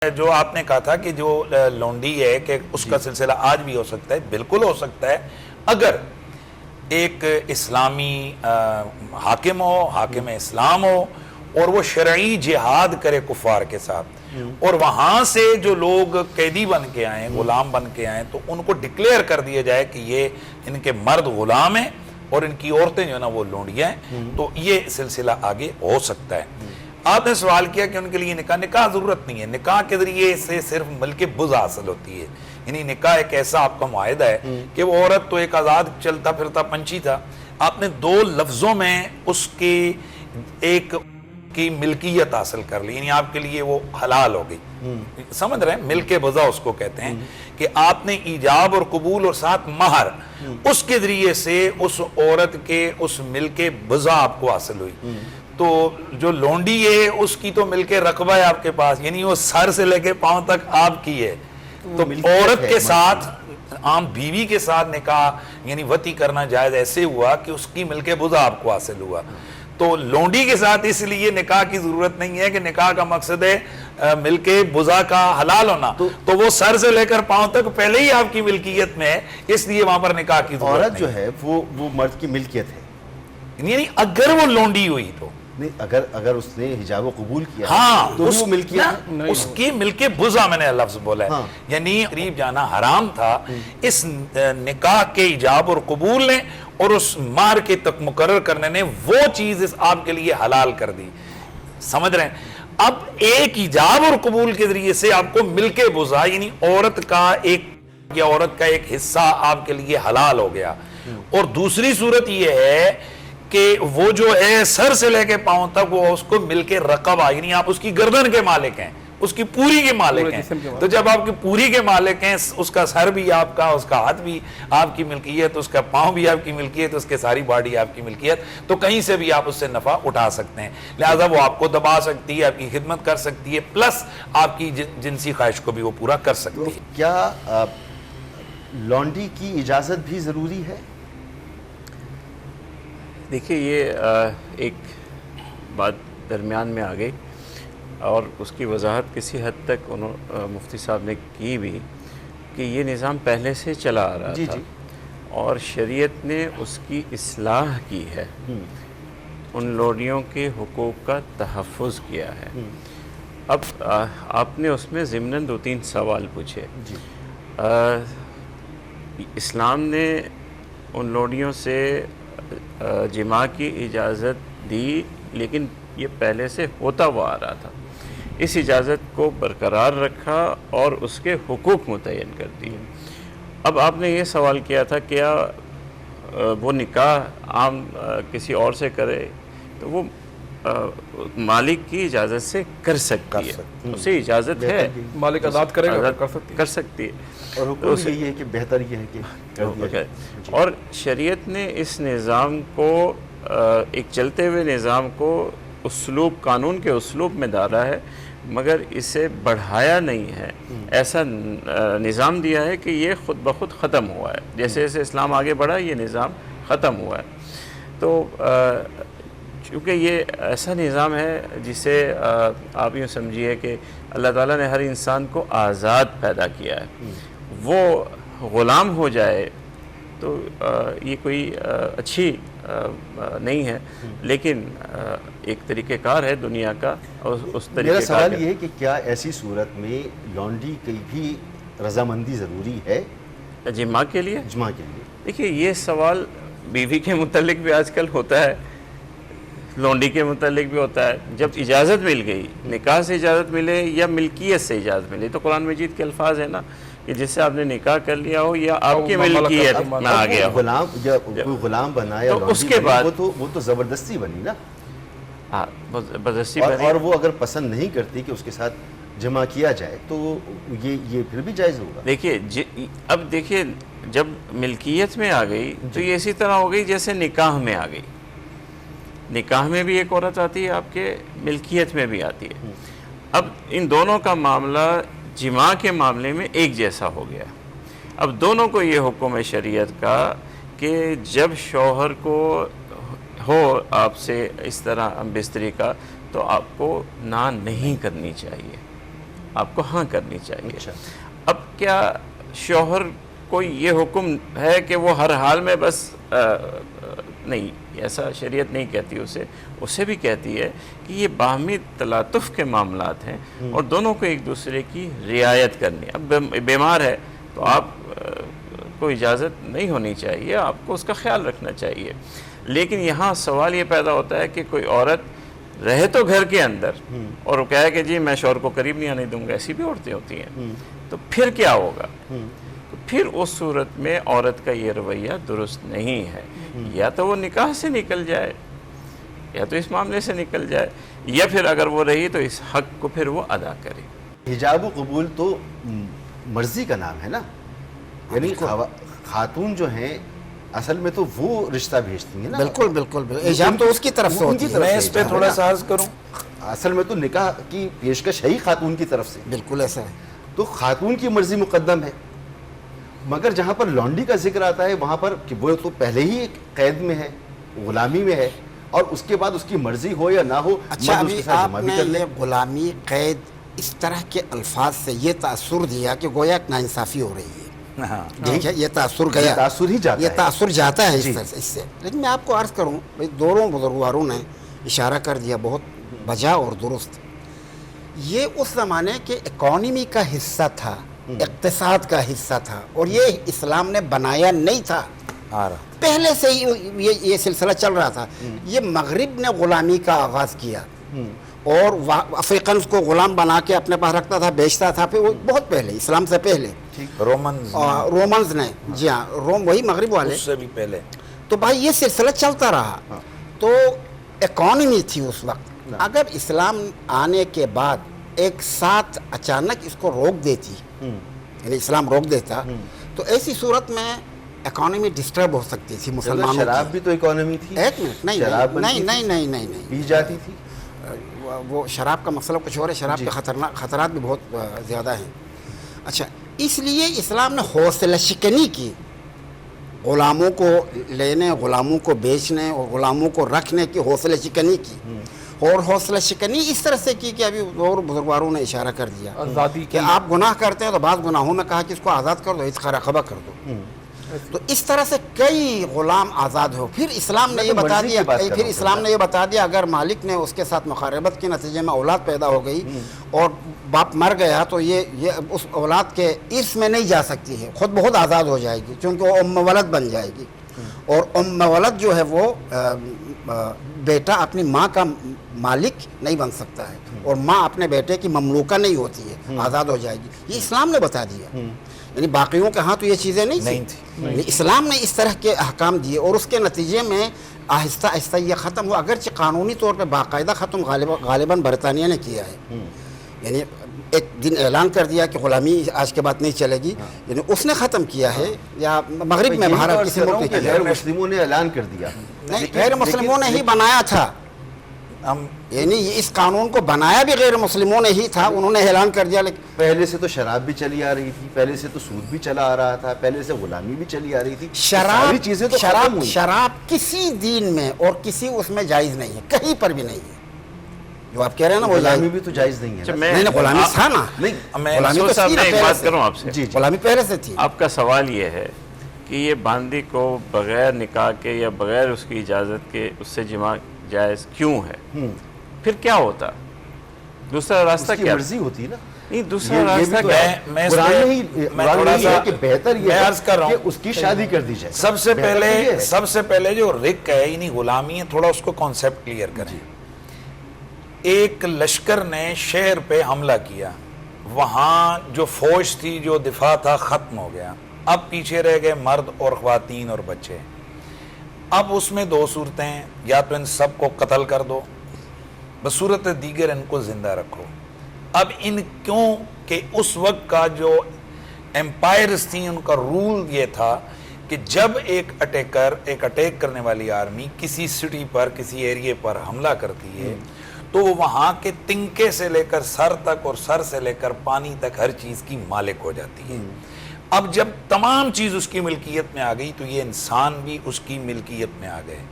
جو آپ نے کہا تھا کہ جو لونڈی ہے کہ اس کا سلسلہ آج بھی ہو سکتا ہے، بالکل ہو سکتا ہے اگر ایک اسلامی حاکم ہو، حاکم اسلام ہو اور وہ شرعی جہاد کرے کفار کے ساتھ، اور وہاں سے جو لوگ قیدی بن کے آئیں، غلام بن کے آئیں، تو ان کو ڈکلیئر کر دیا جائے کہ یہ ان کے مرد غلام ہیں اور ان کی عورتیں جو ہے نا وہ لونڈیاں ہیں، تو یہ سلسلہ آگے ہو سکتا ہے۔ آپ نے سوال کیا کہ ان کے لیے نکاح ضرورت نہیں ہے، نکاح کے ذریعے سے صرف ملک بز حاصل ہوتی ہے، یعنی نکاح ایک ایسا آپ کا معاہدہ ہے کہ وہ عورت تو ایک آزاد چلتا پھرتا پنچھی تھا، آپ نے دو لفظوں میں اس کی ایک کی ملکیت حاصل کر لی، یعنی آپ کے لیے وہ حلال ہو گئی۔ سمجھ رہے ہیں؟ ملک بزا اس کو کہتے ہیں کہ آپ نے ایجاب اور قبول اور ساتھ مہر، اس کے ذریعے سے اس عورت کے اس ملک بزا آپ کو حاصل ہوئی۔ تو جو لونڈی ہے اس کی تو مل کے رقبہ ہے آپ کے پاس، یعنی وہ سر سے لے کے پاؤں تک آپ کی ہے۔ تو عورت کے ساتھ، عام بیوی کے ساتھ نکاح یعنی وطی کرنا جائز ایسے ہوا کہ اس کی مل کے بزا آپ کو حاصل ہوا۔ تو لونڈی کے ساتھ اس لیے نکاح کی ضرورت نہیں ہے کہ نکاح کا مقصد ہے مل کے بزا کا حلال ہونا، تو وہ سر سے لے کر پاؤں تک پہلے ہی آپ کی ملکیت میں ہے، اس لیے وہاں پر نکاح کی ضرورت نہیں۔ عورت جو ہے وہ مرد کی ملکیت ہے، یعنی اگر وہ لونڈی ہوئی تو اگر اس نے حجاب و قبول کیا ہاں تو وہ ملکیت، اس کی ملک بزا میں نے لفظ بولا ہے، یعنی قریب جانا حرام تھا، اس نکاح کے ایجاب اور قبول نے اور اس مہر کے تک مقرر کرنے نے وہ چیز آپ کے لیے حلال کر دی۔ سمجھ رہے ہیں؟ اب ایک ایجاب اور قبول کے ذریعے سے آپ کو ملک بزا یعنی عورت کا ایک یا عورت کا ایک حصہ آپ کے لیے حلال ہو گیا، اور دوسری صورت یہ ہے کہ وہ جو ہے سر سے لے کے پاؤں تک وہ اس کو مل کے رقبہ، یعنی آپ اس کی گردن کے مالک ہیں، اس کی پوری کے مالک ہیں۔ تو جب آپ کی پوری کے مالک ہیں، اس کا سر بھی آپ کا، اس کا ہاتھ بھی آپ کی ملکیت، اس کا پاؤں بھی آپ کی ملکیت، اس کے ساری باڈی آپ کی ملکیت، تو کہیں سے بھی آپ اس سے نفع اٹھا سکتے ہیں، لہٰذا وہ آپ کو دبا سکتی ہے، آپ کی خدمت کر سکتی ہے، پلس آپ کی جنسی خواہش کو بھی وہ پورا کر سکتی ہے۔ کیا لونڈی کی اجازت بھی ضروری ہے؟ دیکھیے یہ ایک بات درمیان میں آ گئی، اور اس کی وضاحت کسی حد تک مفتی صاحب نے کی بھی، کہ یہ نظام پہلے سے چلا آ رہا تھا اور شریعت نے اس کی اصلاح کی ہے، ان لونڈیوں کے حقوق کا تحفظ کیا ہے۔ اب آپ نے اس میں ضمناً 2-3 سوال پوچھے۔ اسلام نے ان لونڈیوں سے جماع کی اجازت دی، لیکن یہ پہلے سے ہوتا ہوا آ رہا تھا، اس اجازت کو برقرار رکھا اور اس کے حقوق متعین کر دیے۔ اب آپ نے یہ سوال کیا تھا کیا وہ نکاح عام کسی اور سے کرے تو وہ مالک کی اجازت سے کر سکتی ہے، اسے اجازت ہے، مالک آزاد کرے گا کر سکتی ہے، اور حکم یہ ہے کہ بہتر یہ ہے کہ کر دیا جائے۔ اور شریعت نے اس نظام کو، ایک چلتے ہوئے نظام کو اسلوب، قانون کے اسلوب میں ڈالا ہے، مگر اسے بڑھایا نہیں ہے، ایسا نظام دیا ہے کہ یہ خود بخود ختم ہوا ہے، جیسے جیسے اسلام آگے بڑھا یہ نظام ختم ہوا ہے۔ تو چونکہ یہ ایسا نظام ہے جسے آپ یوں سمجھیے کہ اللہ تعالیٰ نے ہر انسان کو آزاد پیدا کیا ہے، وہ غلام ہو جائے تو یہ کوئی اچھی نہیں ہے، لیکن ایک طریقہ کار ہے دنیا کا، اور اس طریقہ میرا کار سوال یہ ہے کہ کیا ایسی صورت میں لونڈی کی بھی رضامندی ضروری ہے جماع کے لیے؟ جماع کے لیے؟ دیکھیے یہ سوال بیوی کے متعلق بھی آج کل ہوتا ہے، لونڈی کے متعلق بھی ہوتا ہے۔ جب اجازت مل گئی، نکاح سے اجازت ملے یا ملکیت سے اجازت ملے، تو قرآن مجید کے الفاظ ہیں نا کہ جس سے آپ نے نکاح کر لیا ہو یا آپ کی ملکیت میں آ گیا ہو، غلام جب کوئی غلام بنا یا تو اس کے بعد وہ تو زبردستی بنی نا، ہاں زبردستی اور وہ اگر پسند نہیں کرتی کہ اس کے ساتھ جمع کیا جائے تو یہ پھر بھی جائز ہوگا۔ دیکھیے اب دیکھیے جب ملکیت میں آ گئی تو یہ اسی طرح ہو گئی جیسے نکاح میں آ گئی، نکاح میں بھی ایک عورت آتی ہے آپ کے، ملکیت میں بھی آتی ہے۔ اب ان دونوں کا معاملہ جماع کے معاملے میں ایک جیسا ہو گیا، اب دونوں کو یہ حکم ہے شریعت کا کہ جب شوہر کو ہو آپ سے اس طرح بستری کا تو آپ کو نہ نہیں کرنی چاہیے، آپ کو ہاں کرنی چاہیے. اچھا. اب کیا شوہر کو یہ حکم ہے کہ وہ ہر حال میں بس نہیں، ایسا شریعت نہیں کہتی اسے بھی کہتی ہے کہ یہ باہمی تلاطف کے معاملات ہیں اور دونوں کو ایک دوسرے کی رعایت کرنی. اب بیمار ہے تو آپ کو اجازت نہیں ہونی چاہیے، آپ کو اس کا خیال رکھنا چاہیے. لیکن یہاں سوال یہ پیدا ہوتا ہے کہ کوئی عورت رہے تو گھر کے اندر اور وہ کہے کہ جی میں شوہر کو قریب نہیں آنے دوں گا، ایسی بھی عورتیں ہوتی ہیں. تو پھر کیا ہوگا؟ تو پھر اس صورت میں عورت کا یہ رویہ درست نہیں ہے. یا تو وہ نکاح سے نکل جائے، یا تو اس معاملے سے نکل جائے، یا پھر اگر وہ رہی تو اس حق کو پھر وہ ادا کرے. حجاب و قبول تو مرضی کا نام ہے نا، یعنی خاتون جو ہیں اصل میں تو وہ رشتہ بھیجتی ہیں نا. بالکل بالکل بالکل، حجاب تو اس کی طرف سے ہوتی ہے. میں اس پہ تھوڑا سا عرض کروں. اصل میں تو نکاح کی پیشکش ہے ہی خاتون کی طرف سے. بالکل ایسا ہے. تو خاتون کی مرضی مقدم ہے. مگر جہاں پر لونڈی کا ذکر آتا ہے وہاں پر کہ وہ تو پہلے ہی قید میں ہے، غلامی میں ہے، اور اس کے بعد اس کی مرضی ہو یا نہ ہو اچھا، مرد اس ابھی کے ساتھ آپ جمع بھی نے کر لے. یہ غلامی، قید، اس طرح کے الفاظ سے یہ تاثر دیا کہ گویا ایک ناانصافی ہو رہی ہے. ہاں ٹھیک ہے، یہ تاثر گیا، تاثر ہی جاتا یہ ہے. تاثر جاتا ہے اس جی. طرح سے، اس سے. لیکن میں آپ کو عرض کروں بھائی، دونوں بزرگواروں نے اشارہ کر دیا بہت بجا اور درست. یہ اس زمانے کے اکانومی کا حصہ تھا، اقتصاد کا حصہ تھا، اور یہ اسلام نے بنایا نہیں تھا. آ رہا. پہلے سے ہی یہ سلسلہ چل رہا تھا. یہ مغرب نے غلامی کا آغاز کیا اور افریقنز کو غلام بنا کے اپنے پاس رکھتا تھا، بیچتا تھا. پھر وہ بہت پہلے، اسلام سے پہلے رومنز نے، جی ہاں، روم وہی مغرب والے، اس سے بھی پہلے. تو بھائی یہ سلسلہ چلتا رہا. تو اکانومی تھی اس وقت. اگر اسلام آنے کے بعد ایک ساتھ اچانک اس کو روک دیتی، یعنی اسلام روک دیتا، تو ایسی صورت میں اکانومی ڈسٹرب ہو سکتی تھی مسلمانوں کی. شراب بھی تو اکانومی تھی. ایک منٹ، نہیں، پی جاتی تھی. وہ شراب کا مسئلہ کچھ اور ہے. شراب کے خطرات بھی بہت زیادہ ہیں. اچھا، اس لیے اسلام نے حوصلہ شکنی کی، غلاموں کو لینے، غلاموں کو بیچنے اور غلاموں کو رکھنے کی حوصلہ شکنی کی. اور حوصلہ شکنی اس طرح سے کی کہ ابھی اور بزرگواروں نے اشارہ کر دیا کہ آپ گناہ کرتے ہیں تو بعض گناہوں میں کہا کہ اس کو آزاد کر دو، اس کا رقبہ کر دو. تو اس طرح سے کئی غلام آزاد ہو. پھر اسلام نے یہ بتا دیا اگر مالک نے اس کے ساتھ مخاربت کے نتیجے میں اولاد پیدا ہو گئی اور باپ مر گیا تو یہ اس اولاد کے ارث میں نہیں جا سکتی ہے، خود بہت آزاد ہو جائے گی، چونکہ وہ ام ولد بن جائے گی. اور ام ولد جو ہے وہ بیٹا اپنی ماں کا مالک نہیں بن سکتا ہے، اور ماں اپنے بیٹے کی مملوکہ نہیں ہوتی ہے، آزاد ہو جائے گی. یہ اسلام نے بتا دیا. یعنی باقیوں کے ہاں تو یہ چیزیں نہیں تھیں. اسلام نے اس طرح کے احکام دیے اور اس کے نتیجے میں آہستہ آہستہ یہ ختم ہوا. اگرچہ قانونی طور پہ باقاعدہ ختم غالباً برطانیہ نے کیا ہے. یعنی ایک دن اعلان کر دیا کہ غلامی آج کے بعد نہیں چلے گی، یعنی اس نے ختم کیا ہے. یا مغرب میں باہر کسی ملک نے کیا، غیر مسلموں نے اعلان کر دیا. نہیں، غیر مسلموں نے ہی بنایا تھا. یعنی اس قانون کو بنایا بھی غیر مسلموں نے ہی تھا، انہوں نے اعلان کر دیا. لیکن پہلے سے تو شراب بھی چلی آ رہی تھی، پہلے سے تو سود بھی چلا آ رہا تھا، پہلے سے غلامی بھی چلی آ رہی تھی. ساری چیزیں تو ختم ہوئی. شراب کسی دین میں اور کسی اس میں جائز نہیں ہے، کہیں پر بھی نہیں ہے. جو آپ کہہ رہے ہیں نا وہ غلامی بھی تو جائز نہیں ہے. نہیں، غلامی تھا نا. منصور صاحب میں ایک بات کروں آپ سے. جی غلامی پہلے سے تھی. آپ کا سوال یہ ہے کہ یہ باندی کو بغیر نکاح کے یا بغیر اس کی اجازت کے اس سے جماع جائز کیوں ہے؟ پھر کیا ہوتا؟ دوسرا راستہ کیا مرضی ہوتی نا. نہیں، دوسرا راستہ کیا ہے؟ میں تھوڑا سا کہ بہتر یہ عرض کر رہا ہوں کہ اس کی شادی کر دی جائے. سب سے پہلے جو رق ہے یعنی غلامی ہے، تھوڑا اس کو کانسیپٹ کلیئر کریں. ایک لشکر نے شہر پہ حملہ کیا، وہاں جو فوج تھی، جو دفاع تھا، ختم ہو گیا. اب پیچھے رہ گئے مرد اور خواتین اور بچے. اب اس میں دو صورتیں ہیں، یا تو ان سب کو قتل کر دو، بصورت دیگر ان کو زندہ رکھو. اب ان کیوں کہ اس وقت کا جو امپائرز تھیں ان کا رول یہ تھا کہ جب ایک اٹیک کرنے والی آرمی کسی سٹی پر، کسی ایریے پر حملہ کرتی ہے تو وہ وہاں کے تنکے سے لے کر سر تک اور سر سے لے کر پانی تک ہر چیز کی مالک ہو جاتی ہے. اب جب تمام چیز اس کی ملکیت میں آ گئی تو یہ انسان بھی اس کی ملکیت میں آ گئے.